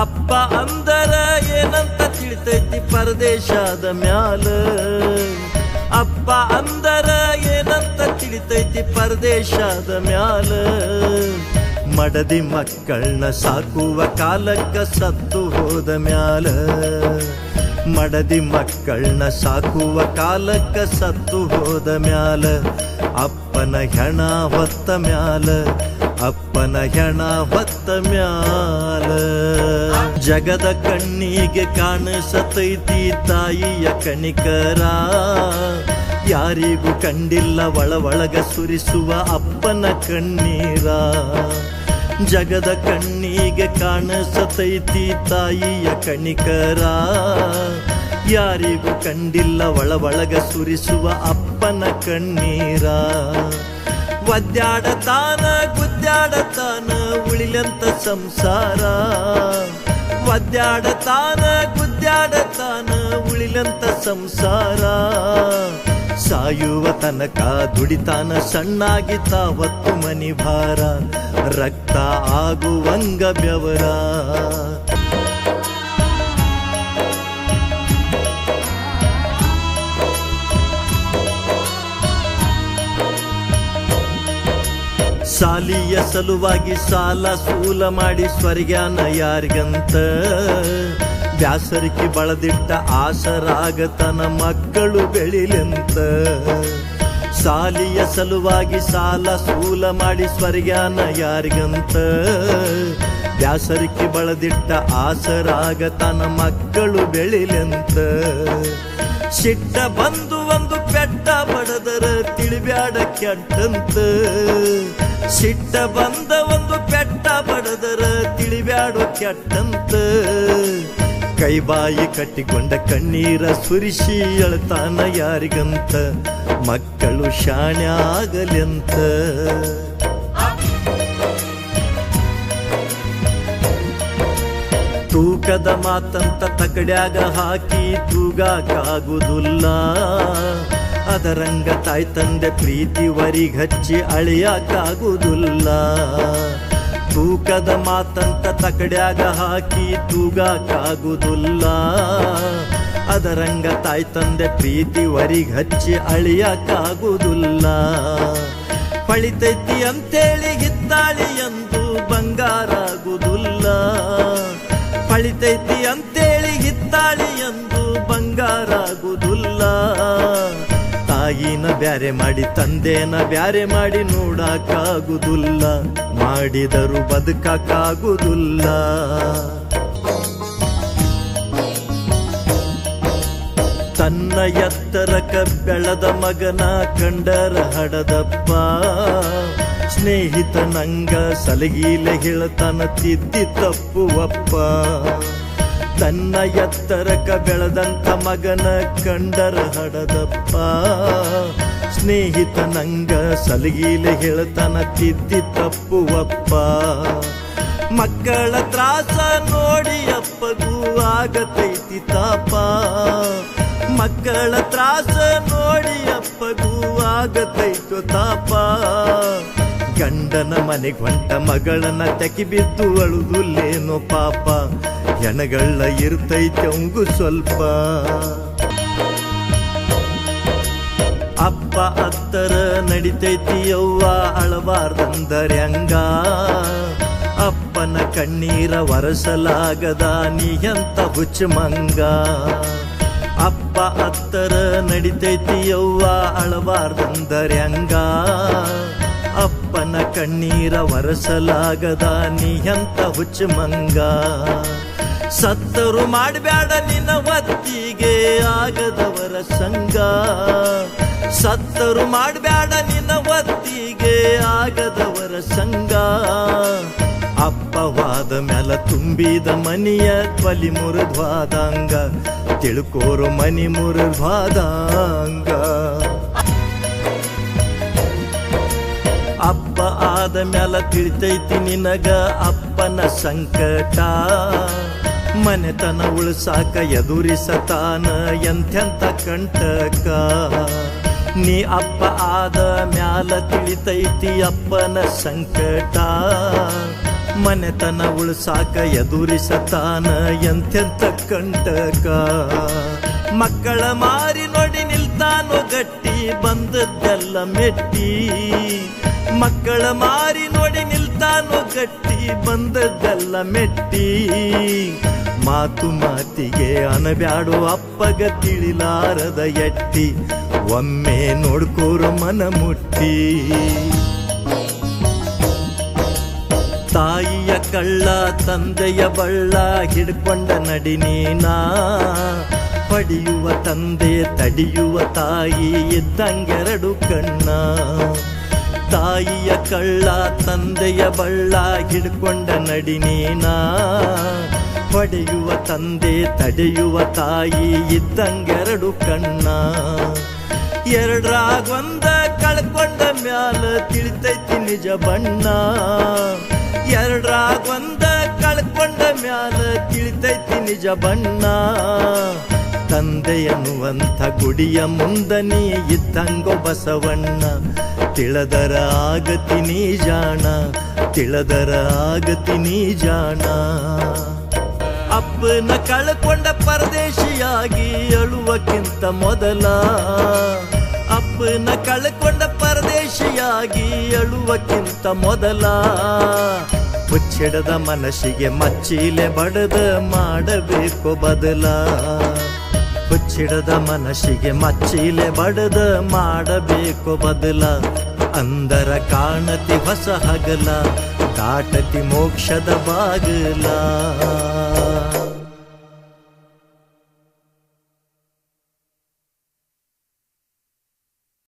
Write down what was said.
ಅಪ್ಪ ಅಂದರ ಏನಂತ ತಿಳಿತೈತಿ ಪರದೇಶದ ಮ್ಯಾಲ. ಅಪ್ಪ ಅಂದರ ಏನಂತ ತಿಳಿತೈತಿ ಪರದೇಶದ ಮ್ಯಾಲ. ಮಡದಿ ಮಕ್ಕಳನ್ನ ಸಾಕುವ ಕಾಲಕ್ಕ ಸತ್ತು ಹೋದ ಮ್ಯಾಲ. ಮಡದಿ ಮಕ್ಕಳನ್ನ ಸಾಕುವ ಕಾಲಕ್ಕ ಸತ್ತು ಹೋದ ಮ್ಯಾಲ. ಅಪ್ಪನ ಹೆಣ ಹೊತ್ತ ಮ್ಯಾಲ. ಅಪ್ಪನ ಹೆಣ ಹೊತ್ತ ಮ್ಯಾಲ. ಜಗದ ಕಣ್ಣಿಗೆ ಕಾಣಿಸತೈತಿ ತಾಯಿಯ ಕಣಿಕರ. ಯಾರಿಗೂ ಕಂಡಿಲ್ಲ ಒಳಗ ಸುರಿಸುವ ಅಪ್ಪನ ಕಣ್ಣೀರ. ಜಗದ ಕಣ್ಣಿಗೆ ಕಾಣಿಸತೈತಿ ತಾಯಿಯ ಕಣಿಕರ. ಯಾರಿಗೂ ಕಂಡಿಲ್ಲ ಒಳಗ ಸುರಿಸುವ ಅಪ್ಪನ ಕಣ್ಣೀರ. ಒದ್ದಾಡತಾನ ಗುದ್ದಾಡತಾನ ಉಳಿಲಂತ ಸಂಸಾರ. ಒದ್ದಾಡತಾನ ಗುದ್ದಾಡತಾನ ಉಳಿಲಂತ ಸಂಸಾರ. ಸಾಯುವ ತನಕ ದುಡಿತಾನ ಸಣ್ಣಾಗಿ ತಾವತ್ತು ಮನಿ ಭಾರ. ರಕ್ತ ಆಗುವಂಗ ಬೆವರ. ಸಾಲಿಯ ಸಲುವಾಗಿ ಸಾಲ ಸೂಲ ಮಾಡಿ ಸ್ವರ್ಗ್ಯಾನ ಯಾರಿಗಂತ. ಬ್ಯಾಸರಿಕೆ ಬಳದಿಟ್ಟ ಆಸರಾಗತನ ಮಕ್ಕಳು ಬೆಳಿಲೆಂತ. ಸಾಲಿಯ ಸಲುವಾಗಿ ಸಾಲ ಸೂಲ ಮಾಡಿ ಸ್ವರ್ಗ್ಯಾನ ಯಾರಿಗಂತ. ಬ್ಯಾಸರಿಕೆ ಬಳದಿಟ್ಟ ಆಸರಾಗತನ ಮಕ್ಕಳು ಬೆಳಿಲೆಂತ. ಸಿಟ್ಟ ಬಂದು ಒಂದು ಪೆಟ್ಟ ಬಡದರ ತಿಳಿಬ್ಯಾಡ ಕೆಟ್ಟಂತ. ಸಿಟ್ಟ ಬಂದ ಒಂದು ಪೆಟ್ಟ ಬಡದರ ತಿಳಿಬ್ಯಾಡ ಕೆಟ್ಟಂತ. ಕೈಬಾಯಿ ಕಟ್ಟಿಕೊಂಡ ಕಣ್ಣೀರ ಸುರಿಸಿ ಅಳ್ತಾನ ಯಾರಿಗಂತ. ಮಕ್ಕಳು ಶಾಣ್ಯಾಗಲೆಂತ. ತೂಕದ ಮಾತಂತ ತಕಡ್ಯಾಗ ಹಾಕಿ ತೂಗಾಕಾಗುವುದಿಲ್ಲ. ಅದರಂಗ ತಾಯಿ ತಂದೆ ಪ್ರೀತಿ ವರಿಗಚ್ಚಿ ಅಳಿಯಾಕಾಗುವುದಿಲ್ಲ. ತೂಕದ ಮಾತಂತ ತಕಡ್ಯಾಗ ಹಾಕಿ ತೂಗಾಕಾಗುವುದಿಲ್ಲ. ಅದರಂಗ ತಾಯಿ ತಂದೆ ಪ್ರೀತಿ ವರಿಗಚ್ಚಿ ಅಳಿಯಾಕಾಗುವುದಿಲ್ಲ. ಪಳಿತೈತಿ ಅಂತೇಳಿ ಹಿತ್ತಾಳಿ ಎಂದು ಬಂಗಾರಾಗುವುದಿಲ್ಲ. ಪಳಿತೈತಿ ಅಂತೇಳಿ ಹಿತ್ತಾಳಿ ಎಂದು ಬಂಗಾರಾಗುವುದಿಲ್ಲ. ತಾಯಿನ ಬ್ಯಾರೆ ಮಾಡಿ ತಂದೆನ ಬ್ಯಾರೆ ಮಾಡಿ ನೋಡಕ್ಕಾಗುವುದಿಲ್ಲ. ಮಾಡಿದರೂ ಬದುಕಕ್ಕಾಗುವುದಿಲ್ಲ. ತನ್ನ ಎತ್ತರಕ ಬೆಳೆದ ಮಗನ ಕಂಡರ ಹಡದಪ್ಪ. ಸ್ನೇಹಿತ ನಂಗ ಸಲಗೀಲೆ ಹೇಳ್ತಾನ ತಿದ್ದಿ ತಪ್ಪುವಪ್ಪ. ತನ್ನ ಎತ್ತರಕ ಬೆಳೆದಂಥ ಮಗನ ಕಂಡರ ಹಡದಪ್ಪ. ಸ್ನೇಹಿತ ನಂಗ ಸಲಗೀಲೆ ಹೇಳ್ತಾನ ತಿದ್ದಿ ತಪ್ಪುವಪ್ಪ. ಮಕ್ಕಳ ತ್ರಾಸ ನೋಡಿ ಅಪ್ಪಗೂ ಆಗತೈತಿ ತಾಪ. ಮಕ್ಕಳ ತ್ರಾಸ ನೋಡಿ ಅಪ್ಪಗೂ ಆಗತೈತು ತಾಪ. ಗಂಡನ ಮನೆಗೆ ಹೊಂಟ ಮಗಳನ್ನ ತೆಕಿ ಬಿದ್ದು ಅಳುದುಲ್ಲೇನೋ ಪಾಪ. ಹೆಣಗಳ ಇರ್ತೈತೆ ಅವಂಗು ಸ್ವಲ್ಪ. ಅಪ್ಪ ಅತ್ತರ ನಡಿತೈತಿ ಯವ್ವ ಅಳಬಾರ್ದಂದರ್ಯಂಗ. ಅಪ್ಪನ ಕಣ್ಣೀರ ಒರೆಸಲಾಗದ ನೀ ಎಂತ ಹುಚ್ಚ ಮಂಗ. ಅಪ್ಪ ಅತ್ತರ ನಡಿತೈತಿ ಯವ್ವ ಅಳಬಾರ್ದಂದರ್ಯಂಗ. ಅಪ್ಪನ ಕಣ್ಣೀರ ಒರೆಸಲಾಗದ ನೀ ಎಂತ ಹುಚ್ಚ ಮಂಗ. ಸತ್ತರು ಮಾಡಬೇಡ ನಿನ್ನ ಹೊತ್ತಿಗೆ ಆಗದವರ ಸಂಗ. ಸತ್ತರು ಮಾಡಬೇಡ ನಿನ್ನ ಹೊತ್ತಿಗೆ ಆಗದವರ ಸಂಗ. ಅಪ್ಪವಾದ ಮ್ಯಾಲ ತುಂಬಿದ ಮನಿಯ ತ್ವಲಿ ಮುರಿದ್ವಾದಂಗ. ತಿಳ್ಕೋರು ಮನಿ ಮುರಿದ್ವಾದಂಗ. ಅಪ್ಪ ಆದ ಮ್ಯಾಲ ತಿಳಿತೈತಿ ನಿನಗ ಅಪ್ಪನ ಸಂಕಟ. ಮನೆತನ ಉಳಿಸಾಕ ಎದುರಿಸತಾನ ಎಂಥೆಂಥ ಕಂಟಕ. ನೀ ಅಪ್ಪ ಆದ ಮ್ಯಾಲ ತಿಳಿತೈತಿ ಅಪ್ಪನ ಸಂಕಟ. ಮನೆತನ ಉಳ್ಸಾಕ ಎದುರಿಸತಾನ ಎಂತೆಂತ ಕಂಟಕ. ಮಕ್ಕಳ ಮಾರಿ ನೋಡಿ ನಿಲ್ತಾನೋ ಗಟ್ಟಿ ಬಂದದ್ದೆಲ್ಲ ಮೆಟ್ಟಿ. ಮಕ್ಕಳ ಮಾರಿ ನೋಡಿ ನಿಲ್ತಾನೋ ಗಟ್ಟಿ ಬಂದದ್ದೆಲ್ಲ ಮೆಟ್ಟಿ. ಮಾತು ಮಾತಿಗೆ ಅನಬ್ಯಾಡು ಅಪ್ಪಗ ತಿಳಿಲಾರದ ಎಟ್ಟಿ. ಒಮ್ಮೆ ನೋಡ್ಕೋರು ಮನ ಮುಟ್ಟಿ. ತಾಯಿಯ ಕಳ್ಳ ತಂದೆಯ ಬಳ್ಳ ಹಿಡ್ಕೊಂಡ ನಡಿ ನೀನಾ. ಪಡಿಯುವ ತಂದೆ ತಡಿಯುವ ತಾಯಿ ಇದ್ದಂಗೆರಡು ಕಣ್ಣ. ತಾಯಿಯ ಕಳ್ಳ ತಂದೆಯ ಬಳ್ಳ ಹಿಡ್ಕೊಂಡ ನಡಿ ನೀನಾ. ಪಡೆಯುವ ತಂದೆ ತಡೆಯುವ ತಾಯಿ ಇದ್ದಂಗೆರಡು ಕಣ್ಣ. ಎರಡ್ರಾಗೊಂದ ಕಳ್ಕೊಂಡ ಮ್ಯಾಲ ತಿಳಿತೈತಿ ನಿಜ ಬಣ್ಣ. ಎರಡ್ರಾಗೊಂದ ಕಳ್ಕೊಂಡ ಮ್ಯಾಲ ತಿಳಿತೈತಿ ನಿಜ ಬಣ್ಣ. ತಂದೆ ಎನ್ನುವಂಥ ಗುಡಿಯ ಮುಂದನಿ ಇದ್ದಂಗೋ ಬಸವಣ್ಣ. ತಿಳದರ ಆಗತಿ ನೀ ಜಾಣ, ತಿಳದರ ಆಗತಿ ನೀ ಜಾಣ. ಅಪ್ಪನ ಕಳ್ಕೊಂಡ ಪರದೇಶಿಯಾಗಿ ಅಳುವಕ್ಕಿಂತ ಮೊದಲ. ಅಪ್ಪನ ಕಳ್ಕೊಂಡ ಪರದೇಶಿಯಾಗಿ ಅಳುವಕ್ಕಿಂತ ಮೊದಲ. ಮುಚ್ಚಿಡದ ಮನಸ್ಸಿಗೆ ಮಚ್ಚಿಲೆ ಬಡದ ಮಾಡಬೇಕು ಬದಲ. ಮುಚ್ಚಿಡದ ಮನಸ್ಸಿಗೆ ಮಚ್ಚಿಲೆ ಬಡದ ಮಾಡಬೇಕು ಬದಲ. ಅಂದರ ಕಾಣತಿ ಹೊಸ ಹಗಲ, ದಾಟತಿ ಮೋಕ್ಷದ ಬಾಗಲ.